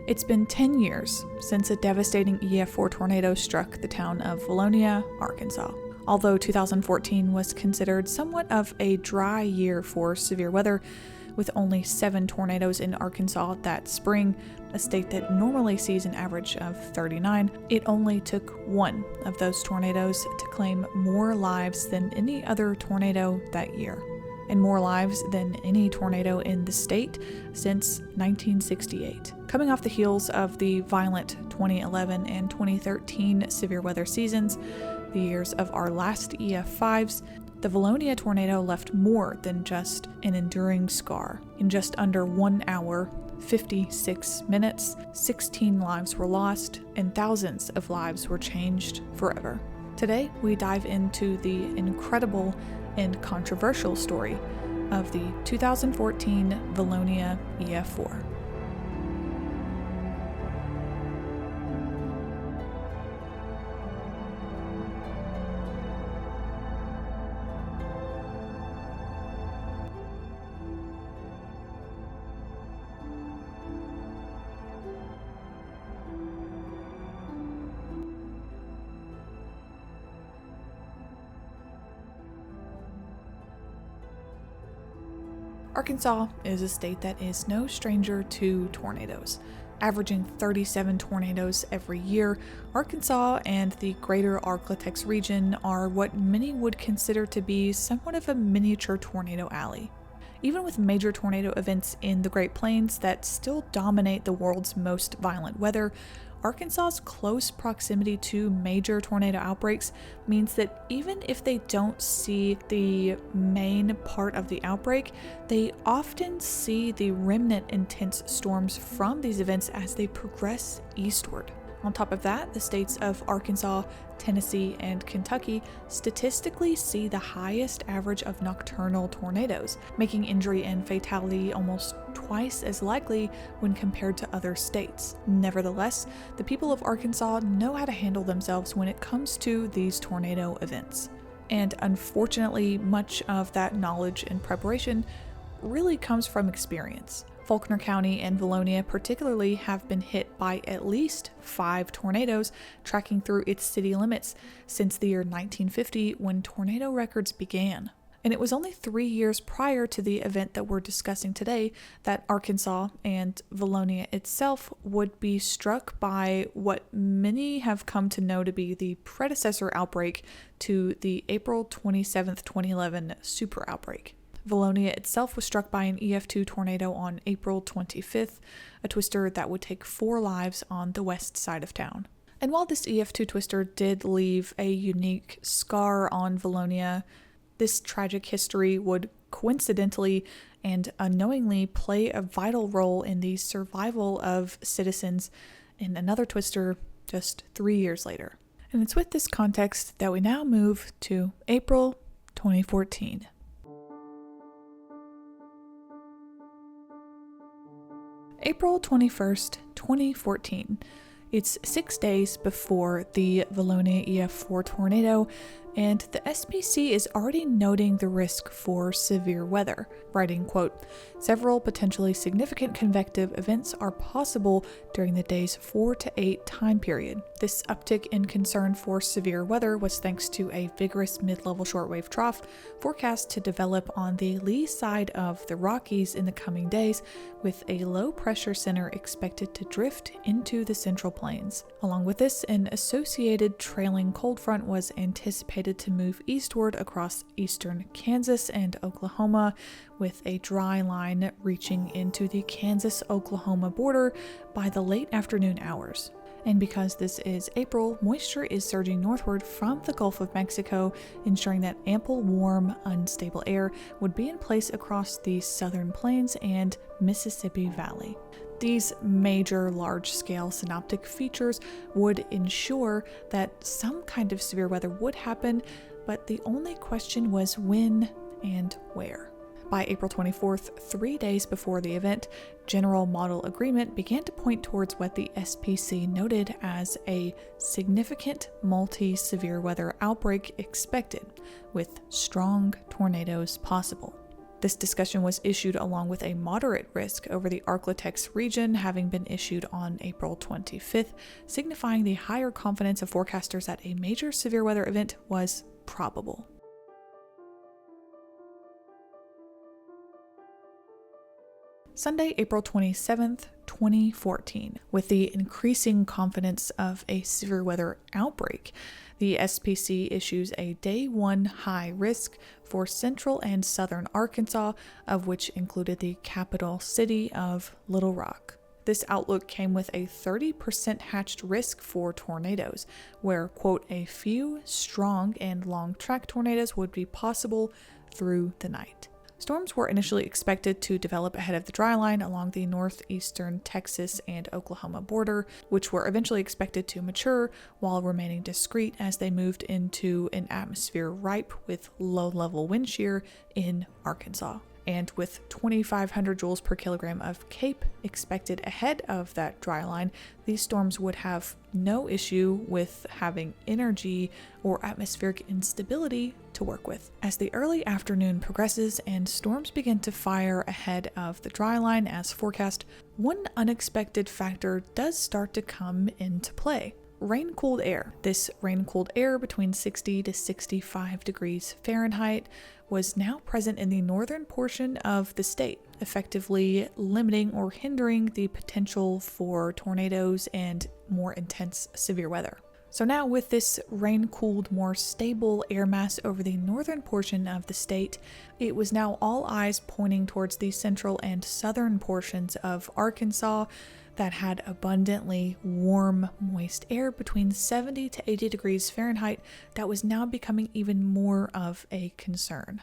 It's been 10 years since a devastating EF-4 tornado struck the town of Vilonia, Arkansas. Although 2014 was considered somewhat of a dry year for severe weather, with only 7 tornadoes in Arkansas that spring, a state that normally sees an average of 39, it only took one of those tornadoes to claim more lives than any other tornado that year, and more lives than any tornado in the state since 1968. Coming off the heels of the violent 2011 and 2013 severe weather seasons, the years of our last EF5s, the Vilonia tornado left more than just an enduring scar. In just under 1 hour, 56 minutes, 16 lives were lost, and thousands of lives were changed forever. Today, we dive into the incredible and controversial story of the 2014 Vilonia EF-4. Arkansas is a state that is no stranger to tornadoes. Averaging 37 tornadoes every year, Arkansas and the greater Arklatex region are what many would consider to be somewhat of a miniature tornado alley. Even with major tornado events in the Great Plains that still dominate the world's most violent weather, Arkansas's close proximity to major tornado outbreaks means that even if they don't see the main part of the outbreak, they often see the remnant intense storms from these events as they progress eastward. On top of that, the states of Arkansas, Tennessee, and Kentucky statistically see the highest average of nocturnal tornadoes, making injury and fatality almost twice as likely when compared to other states. Nevertheless, the people of Arkansas know how to handle themselves when it comes to these tornado events. And unfortunately, much of that knowledge and preparation really comes from experience. Faulkner County and Vilonia particularly have been hit by at least 5 tornadoes tracking through its city limits since the year 1950 when tornado records began. And it was only 3 years prior to the event that we're discussing today that Arkansas and Vilonia itself would be struck by what many have come to know to be the predecessor outbreak to the April 27, 2011 super outbreak. Vilonia itself was struck by an EF-2 tornado on April 25th, a twister that would take 4 lives on the west side of town. And while this EF-2 twister did leave a unique scar on Vilonia, this tragic history would coincidentally and unknowingly play a vital role in the survival of citizens in another twister just 3 years later. And it's with this context that we now move to April 2014. April 21st, 2014. It's 6 days before the Vilonia EF-4 tornado, and the SPC is already noting the risk for severe weather, writing, quote, "Several potentially significant convective events are possible during the day's 4 to 8 time period. This uptick in concern for severe weather was thanks to a vigorous mid-level shortwave trough forecast to develop on the lee side of the Rockies in the coming days, with a low-pressure center expected to drift into the Central Plains. Along with this, an associated trailing cold front was anticipated to move eastward across eastern Kansas and Oklahoma, with a dry line reaching into the Kansas-Oklahoma border by the late afternoon hours. And because this is April, moisture is surging northward from the Gulf of Mexico, ensuring that ample, warm, unstable air would be in place across the southern plains and Mississippi Valley. These major large-scale synoptic features would ensure that some kind of severe weather would happen, but the only question was when and where. By April 24th, 3 days before the event, General Model Agreement began to point towards what the SPC noted as a significant multi-severe weather outbreak expected, with strong tornadoes possible. This discussion was issued along with a moderate risk over the Arklatex region, having been issued on April 25th, signifying the higher confidence of forecasters that a major severe weather event was probable. Sunday, April 27th, 2014. With the increasing confidence of a severe weather outbreak, the SPC issues a Day 1 high risk for central and southern Arkansas, of which included the capital city of Little Rock. This outlook came with a 30% hatched risk for tornadoes, where, quote, a few strong and long-track tornadoes would be possible through the night. Storms were initially expected to develop ahead of the dry line along the northeastern Texas and Oklahoma border, which were eventually expected to mature while remaining discrete as they moved into an atmosphere ripe with low-level wind shear in Arkansas. And with 2,500 joules per kilogram of CAPE expected ahead of that dry line, these storms would have no issue with having energy or atmospheric instability to work with. As the early afternoon progresses and storms begin to fire ahead of the dry line as forecast, one unexpected factor does start to come into play. Rain-cooled air. This rain-cooled air between 60 to 65 degrees Fahrenheit was now present in the northern portion of the state, effectively limiting or hindering the potential for tornadoes and more intense severe weather. So now with this rain-cooled, more stable air mass over the northern portion of the state, it was now all eyes pointing towards the central and southern portions of Arkansas that had abundantly warm, moist air between 70 to 80 degrees Fahrenheit that was now becoming even more of a concern.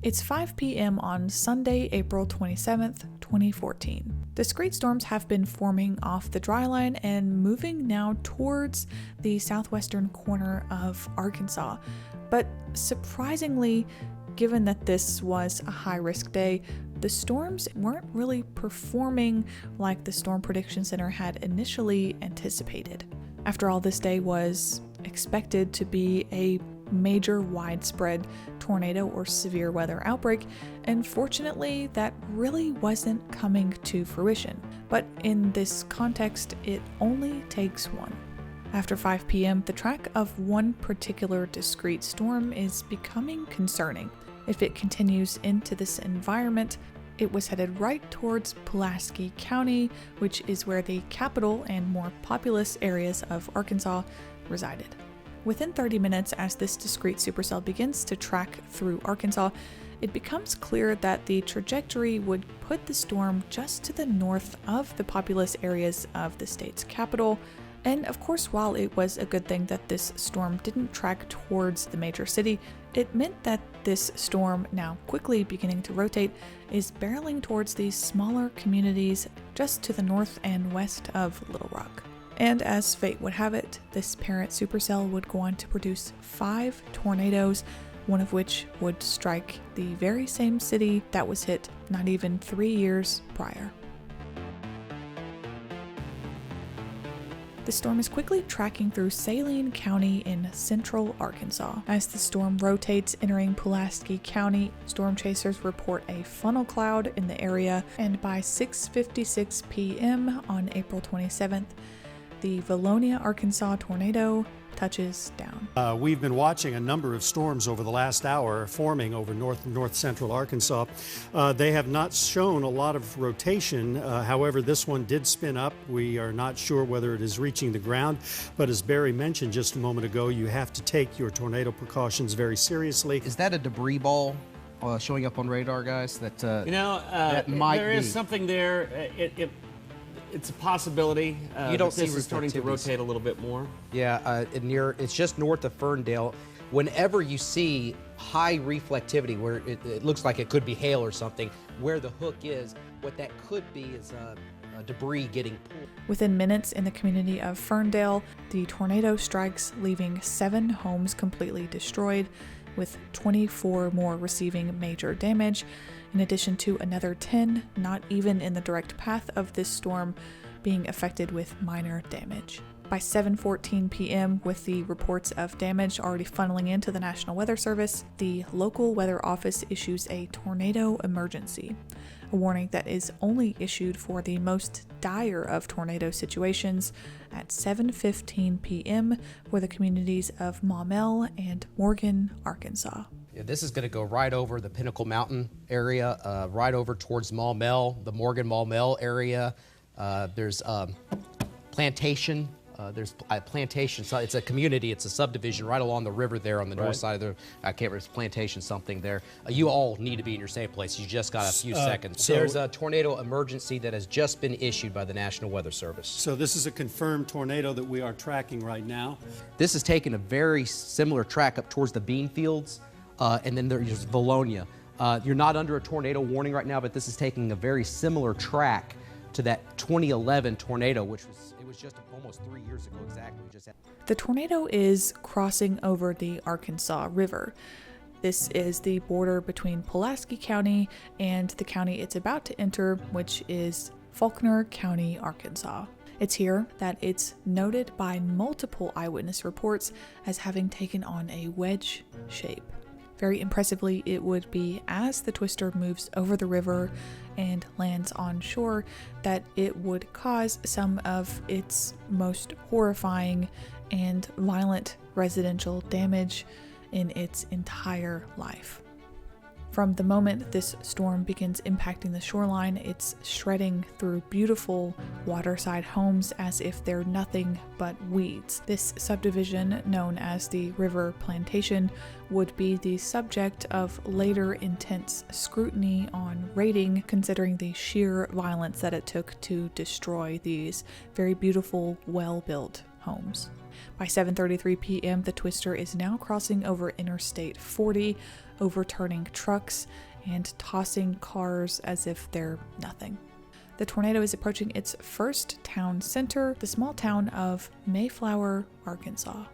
It's 5 p.m. on Sunday, April 27th, 2014. Discrete storms have been forming off the dry line and moving now towards the southwestern corner of Arkansas. But surprisingly, given that this was a high-risk day, the storms weren't really performing like the Storm Prediction Center had initially anticipated. After all, this day was expected to be a major widespread tornado or severe weather outbreak, and fortunately that really wasn't coming to fruition. But in this context, it only takes one. After 5 p.m., the track of one particular discrete storm is becoming concerning. If it continues into this environment, it was headed right towards Pulaski County, which is where the capital and more populous areas of Arkansas resided. Within 30 minutes, as this discrete supercell begins to track through Arkansas, it becomes clear that the trajectory would put the storm just to the north of the populous areas of the state's capital. And of course, while it was a good thing that this storm didn't track towards the major city, it meant that this storm, now quickly beginning to rotate, is barreling towards these smaller communities just to the north and west of Little Rock. And as fate would have it, this parent supercell would go on to produce 5 tornadoes, one of which would strike the very same city that was hit not even 3 years prior. The storm is quickly tracking through Saline County in central Arkansas. As the storm rotates, entering Pulaski County, storm chasers report a funnel cloud in the area, and by 6:56 p.m. on April 27th, the Vilonia, Arkansas tornado touches down. We've been watching a number of storms over the last hour forming over north central Arkansas. They have not shown a lot of rotation. However, this one did spin up. We are not sure whether it is reaching the ground, but as Barry mentioned just a moment ago, you have to take your tornado precautions very seriously. Is that a debris ball showing up on radar, guys? That that might there be. is something there. It's a possibility. You don't see this is starting to rotate a little bit more. Yeah, it's just north of Ferndale. Whenever you see high reflectivity, where it looks like it could be hail or something, where the hook is, what that could be is debris getting pulled. Within minutes in the community of Ferndale, the tornado strikes, leaving 7 homes completely destroyed, with 24 more receiving major damage, in addition to another 10 not even in the direct path of this storm being affected with minor damage. By 7:14 p.m., with the reports of damage already funneling into the National Weather Service, the local weather office issues a tornado emergency, a warning that is only issued for the most dire of tornado situations at 7:15 p.m. for the communities of Maumelle and Morgan, Arkansas. Yeah, this is going to go right over the Pinnacle Mountain area, right over towards Maumelle, the Morgan-Maumelle area. There's Plantation. There's a plantation, so it's a community, it's a subdivision right along the river there on the north side of the, I can't remember, it's plantation something there. You all need to be in your safe place. You just got a few seconds. There's a tornado emergency that has just been issued by the National Weather Service. So this is a confirmed tornado that we are tracking right now. This is taking a very similar track up towards the bean fields, and then there's Vilonia. You're not under a tornado warning right now, but this is taking a very similar track to that 2011 tornado, which was just almost 3 years ago exactly. The tornado is crossing over the Arkansas River. This is the border between Pulaski County and the county it's about to enter, which is Faulkner County, Arkansas. It's here that it's noted by multiple eyewitness reports as having taken on a wedge shape. Very impressively, it would be as the twister moves over the river and lands on shore that it would cause some of its most horrifying and violent residential damage in its entire life. From the moment this storm begins impacting the shoreline, it's shredding through beautiful waterside homes as if they're nothing but weeds. This subdivision, known as the River Plantation, would be the subject of later intense scrutiny on rating, considering the sheer violence that it took to destroy these very beautiful, well-built homes. By 7:33 p.m., the twister is now crossing over Interstate 40, overturning trucks and tossing cars as if they're nothing. The tornado is approaching its first town center, the small town of Mayflower, Arkansas.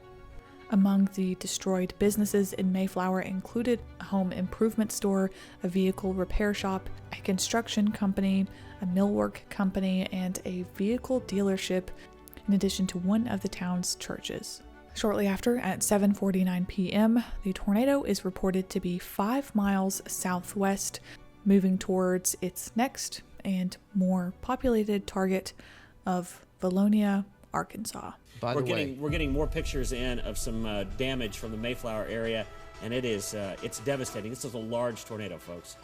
Among the destroyed businesses in Mayflower included a home improvement store, a vehicle repair shop, a construction company, a millwork company, and a vehicle dealership, in addition to one of the town's churches. Shortly after, at 7:49 p.m., the tornado is reported to be 5 miles southwest, moving towards its next and more populated target of Vilonia, Arkansas. By the way, we're getting more pictures in of some damage from the Mayflower area, and it's devastating. This is a large tornado, folks.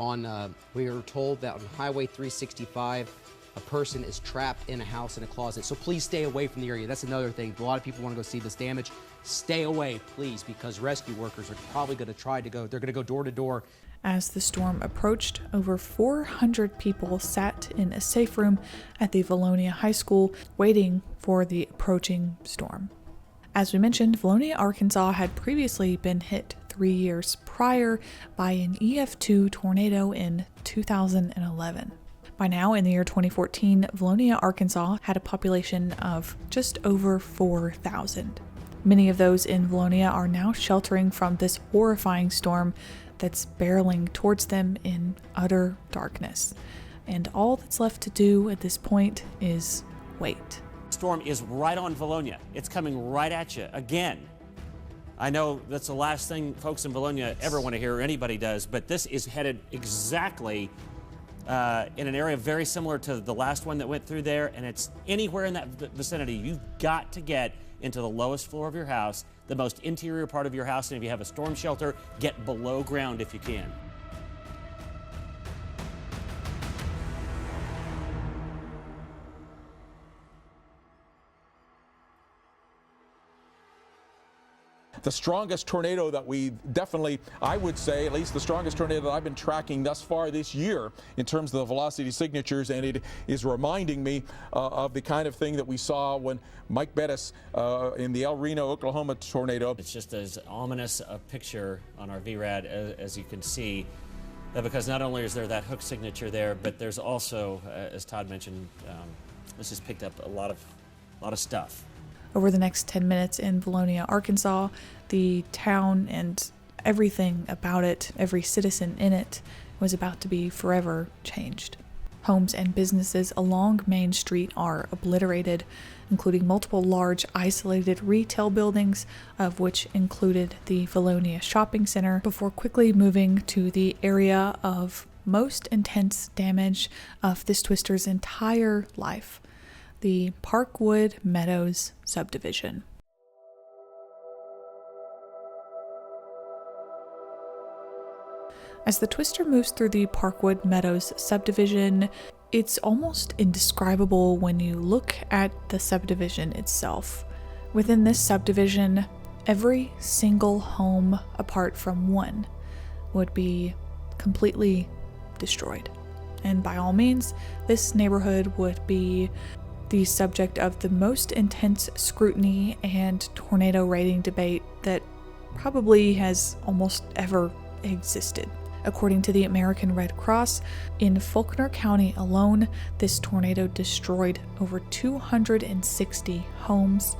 We are told that on Highway 365, a person is trapped in a house in a closet. So please stay away from the area. That's another thing. A lot of people want to go see this damage. Stay away, please, because rescue workers are probably going to they're going to go door to door. As the storm approached, over 400 people sat in a safe room at the Vilonia High School waiting for the approaching storm. As we mentioned, Vilonia, Arkansas had previously been hit 3 years prior by an EF-4 tornado in 2011. By now, in the year 2014, Vilonia, Arkansas had a population of just over 4,000. Many of those in Vilonia are now sheltering from this horrifying storm that's barreling towards them in utter darkness. And all that's left to do at this point is wait. The storm is right on Vilonia. It's coming right at you again. I know that's the last thing folks in Vilonia ever want to hear, or anybody does, but this is headed exactly in an area very similar to the last one that went through there, and it's anywhere in that vicinity. You've got to get into the lowest floor of your house, the most interior part of your house, and if you have a storm shelter, get below ground if you can. The strongest tornado that I would say, at least the strongest tornado that I've been tracking thus far this year in terms of the velocity signatures, and it is reminding me of the kind of thing that we saw when Mike Bettis in the El Reno, Oklahoma tornado. It's just as ominous a picture on our VRAD as you can see, because not only is there that hook signature there, but there's also, as Todd mentioned, this has picked up a lot of stuff. Over the next 10 minutes in Vilonia, Arkansas, the town and everything about it, every citizen in it, was about to be forever changed. Homes and businesses along Main Street are obliterated, including multiple large isolated retail buildings, of which included the Vilonia Shopping Center, before quickly moving to the area of most intense damage of this twister's entire life, the Parkwood Meadows subdivision. As the twister moves through the Parkwood Meadows subdivision, it's almost indescribable when you look at the subdivision itself. Within this subdivision, every single home, apart from one, would be completely destroyed. And by all means, this neighborhood would be the subject of the most intense scrutiny and tornado rating debate that probably has almost ever existed. According to the American Red Cross, in Faulkner County alone, this tornado destroyed over 260 homes,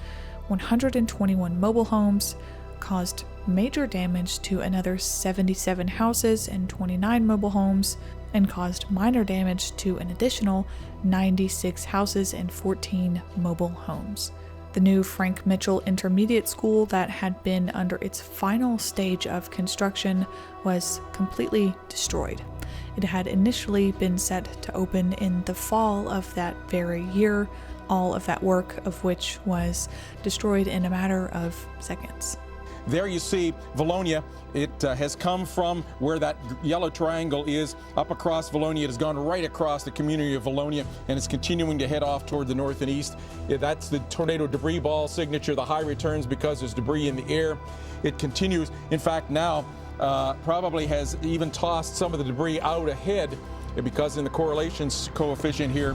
121 mobile homes, caused major damage to another 77 houses and 29 mobile homes, and caused minor damage to an additional 96 houses and 14 mobile homes. The new Frank Mitchell Intermediate School that had been under its final stage of construction was completely destroyed. It had initially been set to open in the fall of that very year, all of that work of which was destroyed in a matter of seconds. There you see Vilonia. It has come from where that yellow triangle is up across Vilonia. It has gone right across the community of Vilonia, and it's continuing to head off toward the north and east. That's the tornado debris ball signature. The high returns because there's debris in the air. It continues. In fact, now probably has even tossed some of the debris out ahead, because in the correlations coefficient here,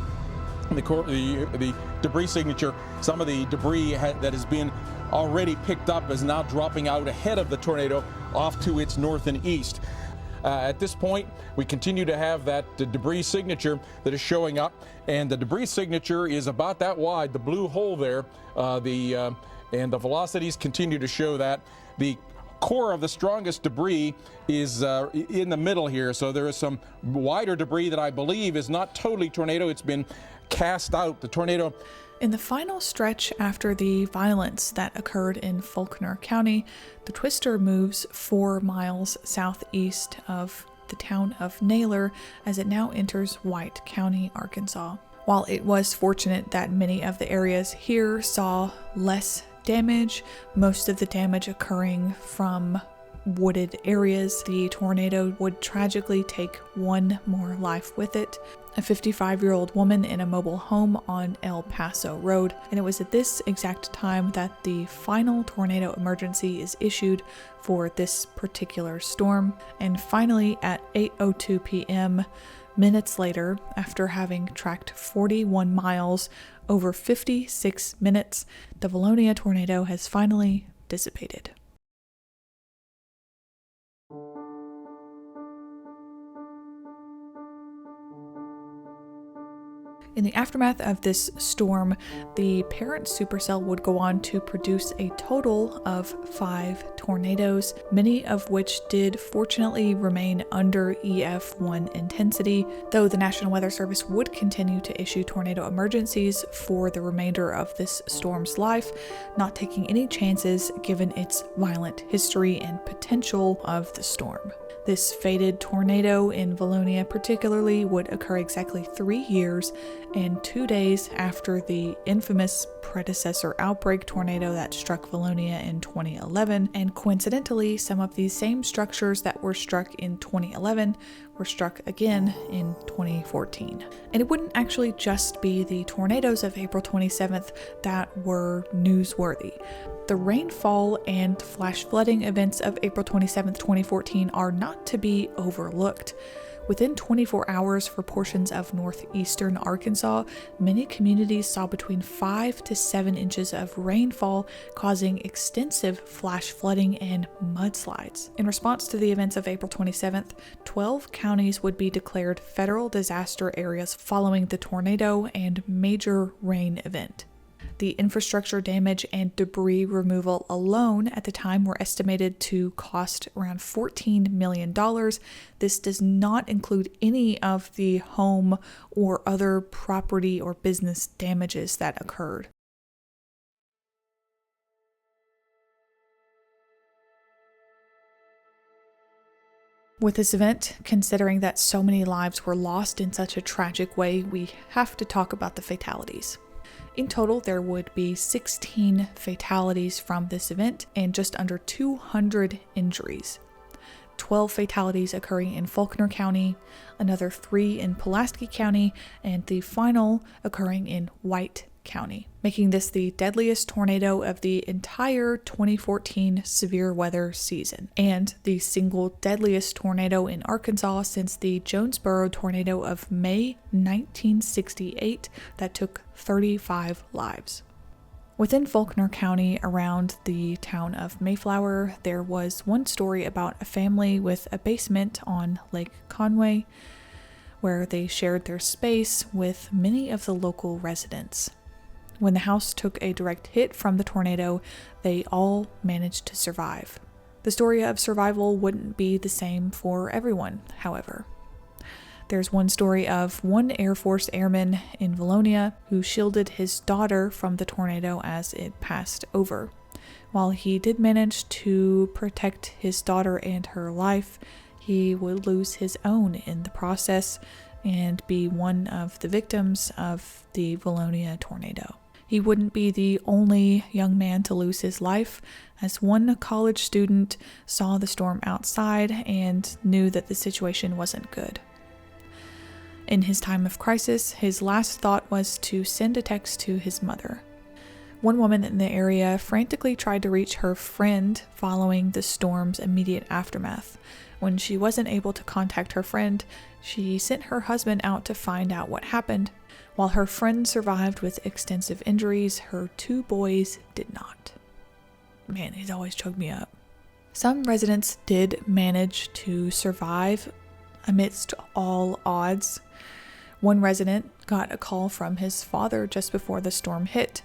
the debris signature, some of the debris that has been already picked up is now dropping out ahead of the tornado off to its north and east. At this point, we continue to have that debris signature that is showing up, and the debris signature is about that wide, the blue hole there, and the velocities continue to show that. The core of the strongest debris is in the middle here, so there is some wider debris that I believe is not totally tornado. It's been cast out. The tornado. In the final stretch after the violence that occurred in Faulkner County, the twister moves 4 miles southeast of the town of Naylor as it now enters White County, Arkansas. While it was fortunate that many of the areas here saw less damage, most of the damage occurring from wooded areas, the tornado would tragically take one more life with it. A 55-year-old woman in a mobile home on El Paso Road, and it was at this exact time that the final tornado emergency is issued for this particular storm. And finally, at 8:02 p.m., minutes later, after having tracked 41 miles over 56 minutes, the Vilonia tornado has finally dissipated. In the aftermath of this storm, the parent supercell would go on to produce a total of 5 tornadoes, many of which did fortunately remain under EF-1 intensity, though the National Weather Service would continue to issue tornado emergencies for the remainder of this storm's life, not taking any chances given its violent history and potential of the storm. This fated tornado in Vilonia particularly would occur exactly 3 years and 2 days after the infamous predecessor outbreak tornado that struck Vilonia in 2011, and coincidentally, some of these same structures that were struck in 2011 were struck again in 2014. And it wouldn't actually just be the tornadoes of April 27th that were newsworthy. The rainfall and flash flooding events of April 27, 2014 are not to be overlooked. Within 24 hours for portions of northeastern Arkansas, many communities saw between 5 to 7 inches of rainfall, causing extensive flash flooding and mudslides. In response to the events of April 27th, 12 counties would be declared federal disaster areas following the tornado and major rain event. The infrastructure damage and debris removal alone at the time were estimated to cost around $14 million. This does not include any of the home or other property or business damages that occurred. With this event, considering that so many lives were lost in such a tragic way, we have to talk about the fatalities. In total, there would be 16 fatalities from this event and just under 200 injuries. 12 fatalities occurring in Faulkner County, another 3 in Pulaski County, and the final occurring in White County, making this the deadliest tornado of the entire 2014 severe weather season, and the single deadliest tornado in Arkansas since the Jonesboro tornado of May 1968 that took 35 lives. Within Faulkner County, around the town of Mayflower, there was one story about a family with a basement on Lake Conway, where they shared their space with many of the local residents. When the house took a direct hit from the tornado, they all managed to survive. The story of survival wouldn't be the same for everyone, however. There's one story of one Air Force airman in Vilonia who shielded his daughter from the tornado as it passed over. While he did manage to protect his daughter and her life, he would lose his own in the process and be one of the victims of the Vilonia tornado. He wouldn't be the only young man to lose his life, as one college student saw the storm outside and knew that the situation wasn't good. In his time of crisis, his last thought was to send a text to his mother. One woman in the area frantically tried to reach her friend following the storm's immediate aftermath. When she wasn't able to contact her friend, she sent her husband out to find out what happened. While her friend survived with extensive injuries, her 2 boys did not. Man, these always choke me up. Some residents did manage to survive amidst all odds. One resident got a call from his father just before the storm hit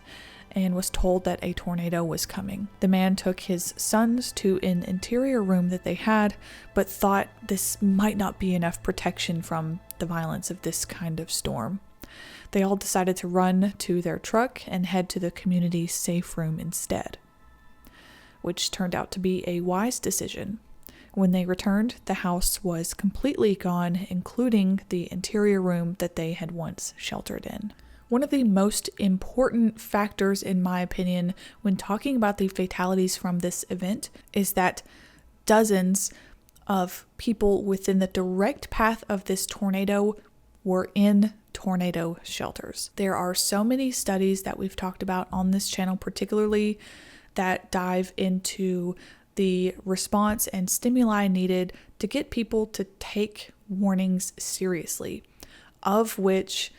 and was told that a tornado was coming. The man took his sons to an interior room that they had, but thought this might not be enough protection from the violence of this kind of storm. They all decided to run to their truck and head to the community safe room instead, which turned out to be a wise decision. When they returned, the house was completely gone, including the interior room that they had once sheltered in. One of the most important factors, in my opinion, when talking about the fatalities from this event is that dozens of people within the direct path of this tornado were in tornado shelters. There are so many studies that we've talked about on this channel, particularly that dive into the response and stimuli needed to get people to take warnings seriously, of which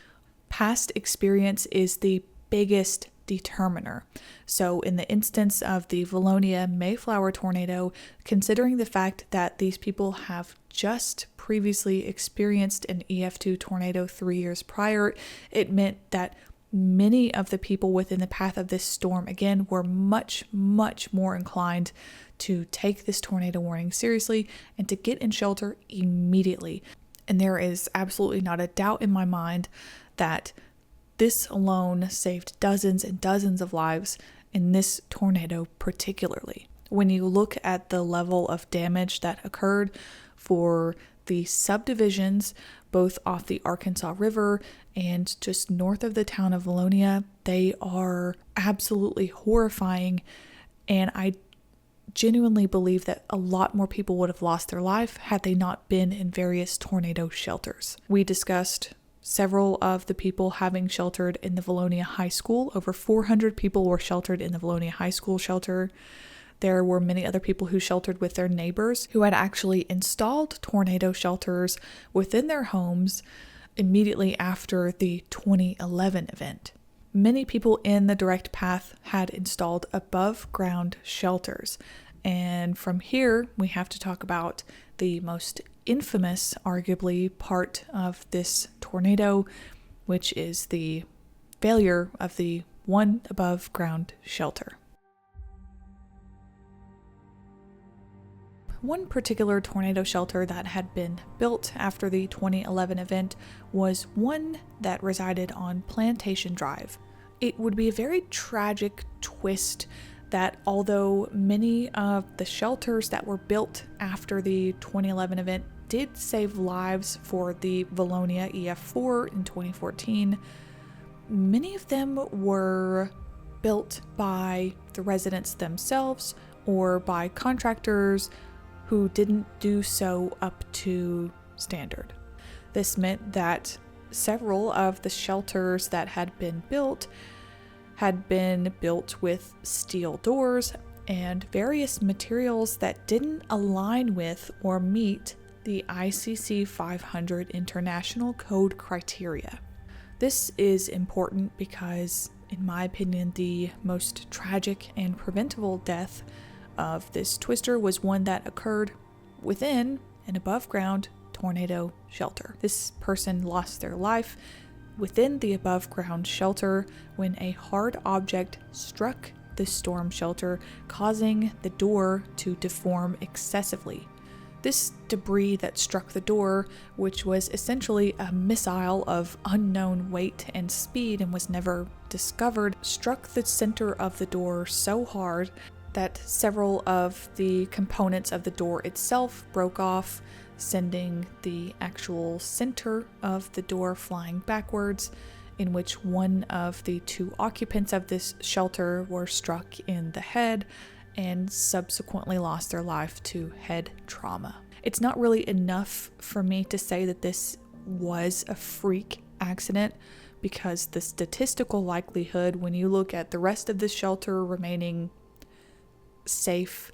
past experience is the biggest determiner. So in the instance of the Vilonia-Mayflower tornado, considering the fact that these people have just previously experienced an EF-2 tornado 3 years prior, it meant that many of the people within the path of this storm, again, were much, much more inclined to take this tornado warning seriously and to get in shelter immediately. And there is absolutely not a doubt in my mind that this alone saved dozens and dozens of lives in this tornado particularly. When you look at the level of damage that occurred for the subdivisions, both off the Arkansas River and just north of the town of Vilonia, they are absolutely horrifying. And I genuinely believe that a lot more people would have lost their life had they not been in various tornado shelters. We discussed several of the people having sheltered in the Vilonia High School. Over 400 people were sheltered in the Vilonia High School shelter. There were many other people who sheltered with their neighbors who had actually installed tornado shelters within their homes immediately after the 2011 event. Many people in the direct path had installed above ground shelters. And from here, we have to talk about the most infamous, arguably, part of this tornado, which is the failure of the one above ground shelter. One particular tornado shelter that had been built after the 2011 event was one that resided on Plantation Drive. It would be a very tragic twist that although many of the shelters that were built after the 2011 event did save lives for the Vilonia EF-4 in 2014, many of them were built by the residents themselves or by contractors who didn't do so up to standard. This meant that several of the shelters that had been built with steel doors and various materials that didn't align with or meet the ICC 500 International Code criteria. This is important because, in my opinion, the most tragic and preventable death of this twister was one that occurred within an above-ground tornado shelter. This person lost their life within the above-ground shelter when a hard object struck the storm shelter, causing the door to deform excessively. This debris that struck the door, which was essentially a missile of unknown weight and speed and was never discovered, struck the center of the door so hard that several of the components of the door itself broke off, sending the actual center of the door flying backwards, in which one of the two occupants of this shelter were struck in the head and subsequently lost their life to head trauma. It's not really enough for me to say that this was a freak accident, because the statistical likelihood, when you look at the rest of the shelter remaining safe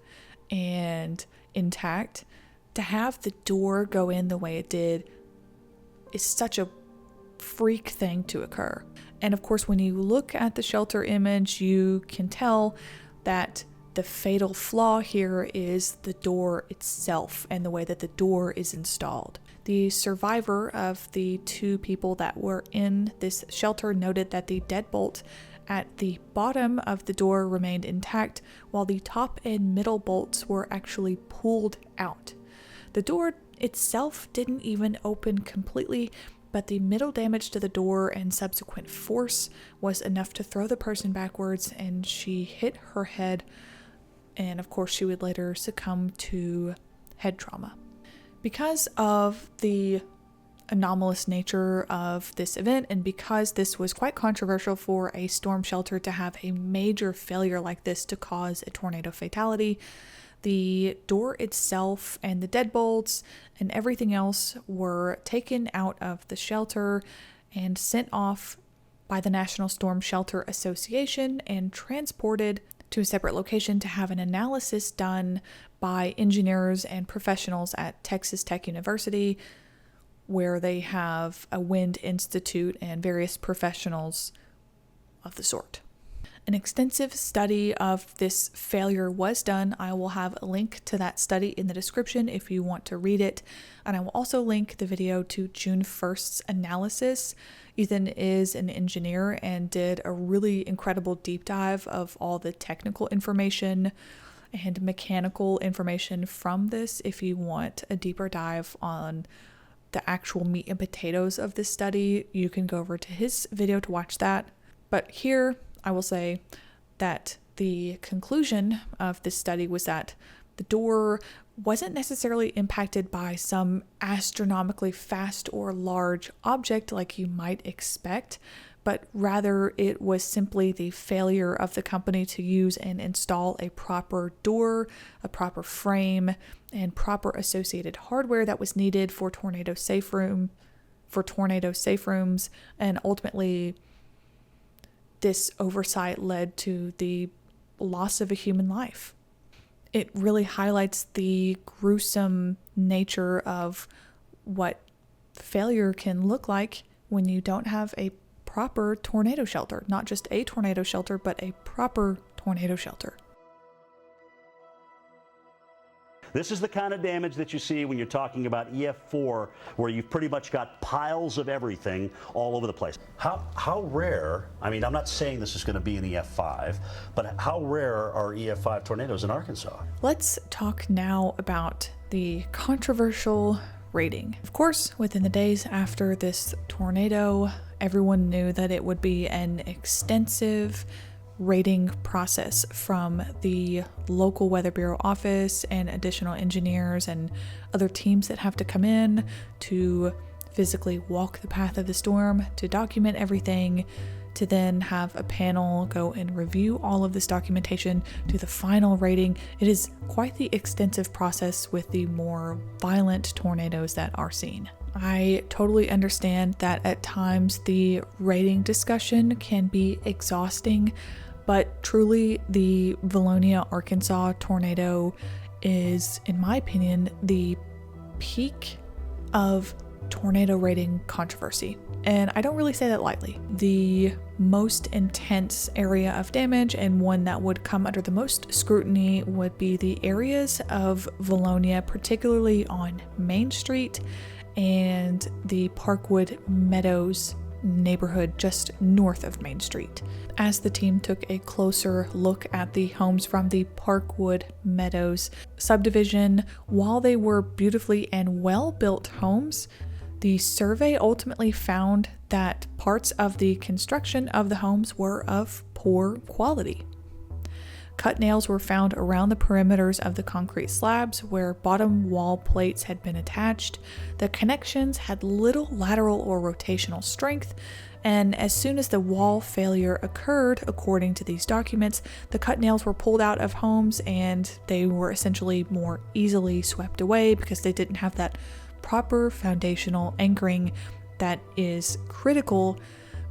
and intact, to have the door go in the way it did is such a freak thing to occur. And of course, when you look at the shelter image, you can tell that the fatal flaw here is the door itself and the way that the door is installed. The survivor of the two people that were in this shelter noted that the deadbolt at the bottom of the door remained intact, while the top and middle bolts were actually pulled out. The door itself didn't even open completely, but the middle damage to the door and subsequent force was enough to throw the person backwards, and she hit her head, and of course she would later succumb to head trauma. Because of the anomalous nature of this event, and because this was quite controversial for a storm shelter to have a major failure like this to cause a tornado fatality, the door itself and the deadbolts and everything else were taken out of the shelter and sent off by the National Storm Shelter Association and transported to a separate location to have an analysis done by engineers and professionals at Texas Tech University, where they have a wind institute and various professionals of the sort. An extensive study of this failure was done. I will have a link to that study in the description if you want to read it. And I will also link the video to June 1st's analysis. Ethan is an engineer and did a really incredible deep dive of all the technical information and mechanical information from this. If you want a deeper dive on the actual meat and potatoes of this study, you can go over to his video to watch that. But here I will say that the conclusion of this study was that the door wasn't necessarily impacted by some astronomically fast or large object like you might expect, but rather it was simply the failure of the company to use and install a proper door, a proper frame, and proper associated hardware that was needed for tornado safe rooms, and ultimately this oversight led to the loss of a human life. It really highlights the gruesome nature of what failure can look like when you don't have a proper tornado shelter. Not just a tornado shelter, but a proper tornado shelter. This is the kind of damage that you see when you're talking about EF-4, where you've pretty much got piles of everything all over the place. How rare, I mean, I'm not saying this is going to be an EF-5, but how rare are EF-5 tornadoes in Arkansas? Let's talk now about the controversial rating. Of course, within the days after this tornado, everyone knew that it would be an extensive rating process from the local Weather Bureau office and additional engineers and other teams that have to come in to physically walk the path of the storm, to document everything, to then have a panel go and review all of this documentation to the final rating. It is quite the extensive process with the more violent tornadoes that are seen. I totally understand that at times the rating discussion can be exhausting, but truly the Vilonia, Arkansas tornado is, in my opinion, the peak of tornado rating controversy. And I don't really say that lightly. The most intense area of damage and one that would come under the most scrutiny would be the areas of Vilonia, particularly on Main Street and the Parkwood Meadows neighborhood just north of Main Street. As the team took a closer look at the homes from the Parkwood Meadows subdivision, while they were beautifully and well-built homes, the survey ultimately found that parts of the construction of the homes were of poor quality. Cut nails were found around the perimeters of the concrete slabs where bottom wall plates had been attached. The connections had little lateral or rotational strength, and as soon as the wall failure occurred, according to these documents, the cut nails were pulled out of homes and they were essentially more easily swept away because they didn't have that proper foundational anchoring that is critical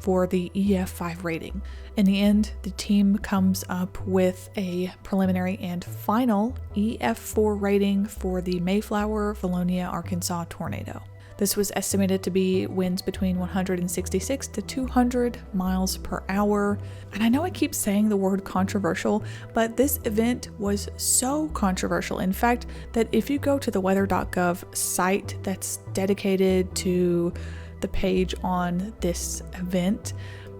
for the EF-5 rating. In the end, the team comes up with a preliminary and final EF-4 rating for the Mayflower, Vilonia, Arkansas tornado. This was estimated to be winds between 166 to 200 miles per hour. And I know I keep saying the word controversial, but this event was so controversial, in fact, that if you go to the weather.gov site that's dedicated to the page on this event,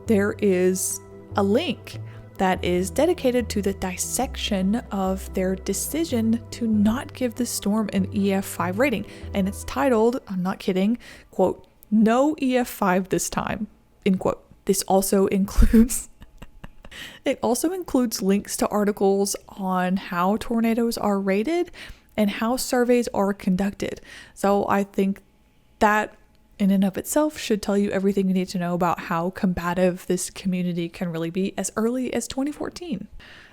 there is a link that is dedicated to the dissection of their decision to not give the storm an EF-5 rating. And it's titled, I'm not kidding, quote, "No EF-5 this time," end quote. This also includes links to articles on how tornadoes are rated and how surveys are conducted. So I think that in and of itself should tell you everything you need to know about how combative this community can really be as early as 2014.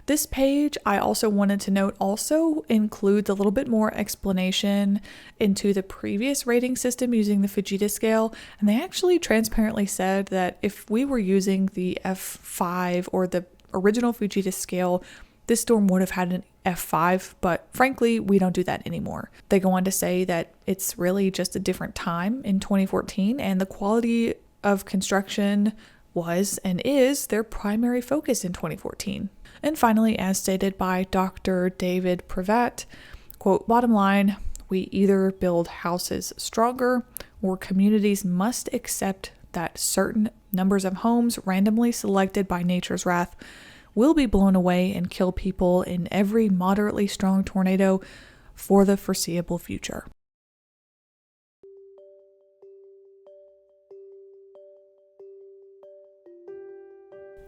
This page, I also wanted to note, also includes a little bit more explanation into the previous rating system using the Fujita scale, and they actually transparently said that if we were using the F5 or the original Fujita scale, this storm would have had an F5, but frankly, we don't do that anymore. They go on to say that it's really just a different time in 2014, and the quality of construction was and is their primary focus in 2014. And finally, as stated by Dr. David Pravat, quote, "Bottom line, we either build houses stronger or communities must accept that certain numbers of homes randomly selected by nature's wrath will be blown away and kill people in every moderately strong tornado for the foreseeable future."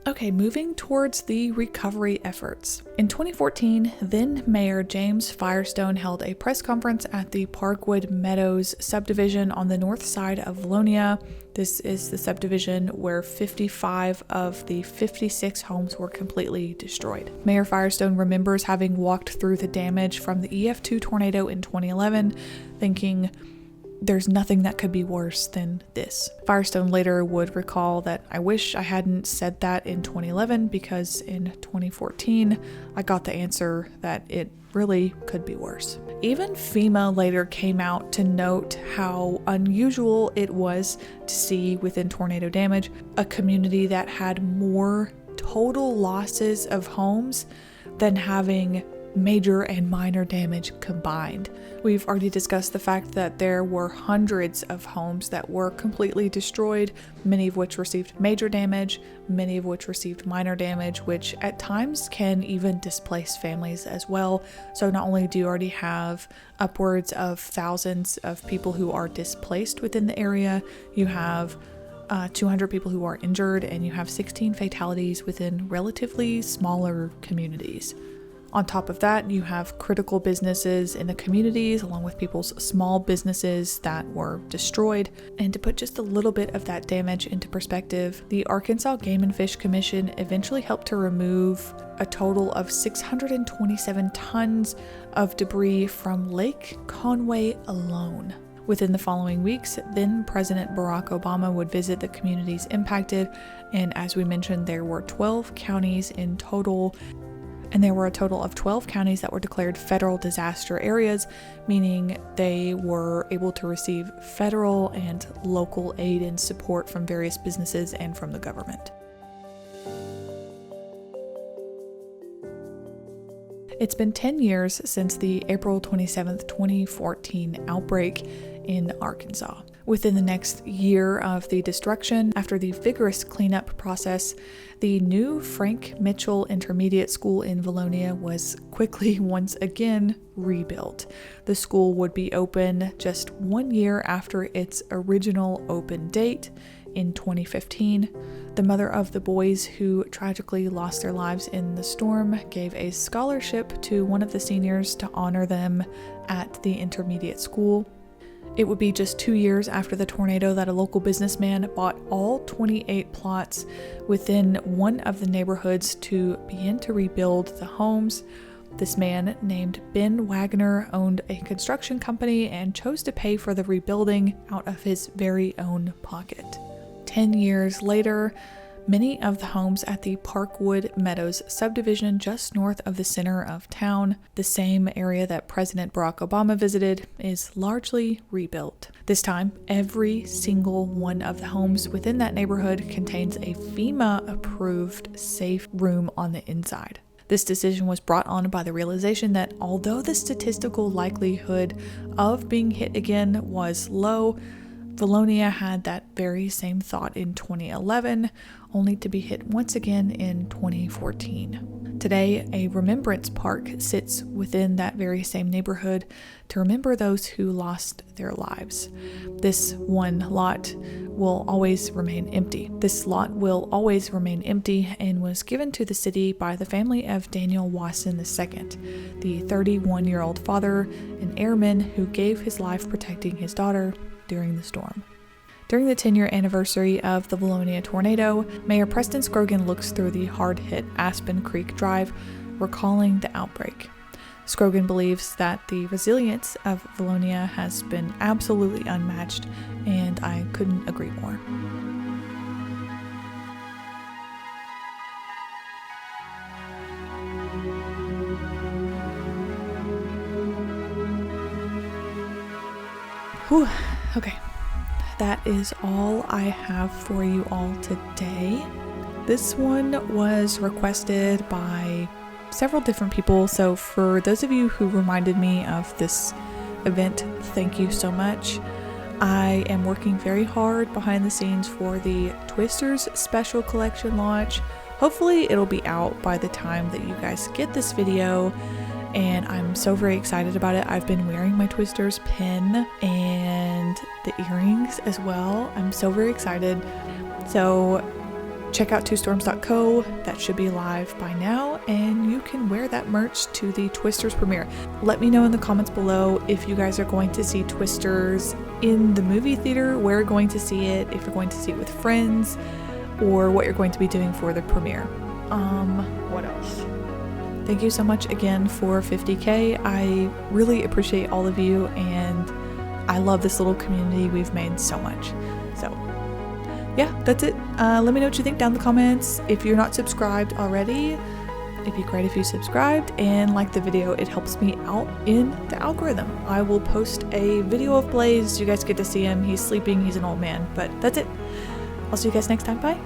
Okay, moving towards the recovery efforts. In 2014, then Mayor James Firestone held a press conference at the Parkwood Meadows subdivision on the north side of Vilonia. This is the subdivision where 55 of the 56 homes were completely destroyed. Mayor Firestone remembers having walked through the damage from the EF-2 tornado in 2011, thinking, "There's nothing that could be worse than this." Firestone later would recall that, "I wish I hadn't said that in 2011 because in 2014, I got the answer that it really could be worse." Even FEMA later came out to note how unusual it was to see within tornado damage a community that had more total losses of homes than having major and minor damage combined. We've already discussed the fact that there were hundreds of homes that were completely destroyed, many of which received major damage, many of which received minor damage, which at times can even displace families as well. So not only do you already have upwards of thousands of people who are displaced within the area, you have 200 people who are injured, and you have 16 fatalities within relatively smaller communities. On top of that, you have critical businesses in the communities, along with people's small businesses that were destroyed. And to put just a little bit of that damage into perspective, the Arkansas Game and Fish Commission eventually helped to remove a total of 627 tons of debris from Lake Conway alone. Within the following weeks, then President Barack Obama would visit the communities impacted, and as we mentioned, there were 12 counties in total. And there were a total of 12 counties that were declared federal disaster areas, meaning they were able to receive federal and local aid and support from various businesses and from the government. It's been 10 years since the April 27th, 2014 outbreak in Arkansas. Within the next year of the destruction, after the vigorous cleanup process, the new Frank Mitchell Intermediate School in Vilonia was quickly once again rebuilt. The school would be open just 1 year after its original open date in 2015. The mother of the boys who tragically lost their lives in the storm gave a scholarship to one of the seniors to honor them at the intermediate school. It would be just 2 years after the tornado that a local businessman bought all 28 plots within one of the neighborhoods to begin to rebuild the homes. This man, named Ben Wagner, owned a construction company and chose to pay for the rebuilding out of his very own pocket. 10 years later, many of the homes at the Parkwood Meadows subdivision just north of the center of town, the same area that President Barack Obama visited, is largely rebuilt. This time, every single one of the homes within that neighborhood contains a FEMA-approved safe room on the inside. This decision was brought on by the realization that although the statistical likelihood of being hit again was low, Vilonia had that very same thought in 2011, only to be hit once again in 2014. Today, a remembrance park sits within that very same neighborhood to remember those who lost their lives. This one lot will always remain empty. This lot will always remain empty and was given to the city by the family of Daniel Wasson II, the 31-year-old father, an airman who gave his life protecting his daughter during the storm. During the 10-year anniversary of the Vilonia tornado, Mayor Preston Scrogan looks through the hard-hit Aspen Creek Drive, recalling the outbreak. Scrogan believes that the resilience of Vilonia has been absolutely unmatched, and I couldn't agree more. Whew. Okay, that is all I have for you all today. This one was requested by several different people, so for those of you who reminded me of this event, thank you so much. I am working very hard behind the scenes for the Twisters special collection launch. Hopefully it'll be out by the time that you guys get this video, and I'm so very excited about it. I've been wearing my Twisters pin and the earrings as well. I'm so very excited. So check out twostorms.co. That should be live by now, and you can wear that merch to the Twisters premiere. Let me know in the comments below if you guys are going to see Twisters in the movie theater, where you're going to see it, if you're going to see it with friends, or what you're going to be doing for the premiere. What else? Thank you so much again for 50K. I really appreciate all of you, and I love this little community we've made so much. So yeah, that's it. Let me know what you think down in the comments. If you're not subscribed already, it'd be great if you subscribed and liked the video. It helps me out in the algorithm. I will post a video of Blaze. You guys get to see him. He's sleeping. He's an old man, but that's it. I'll see you guys next time. Bye.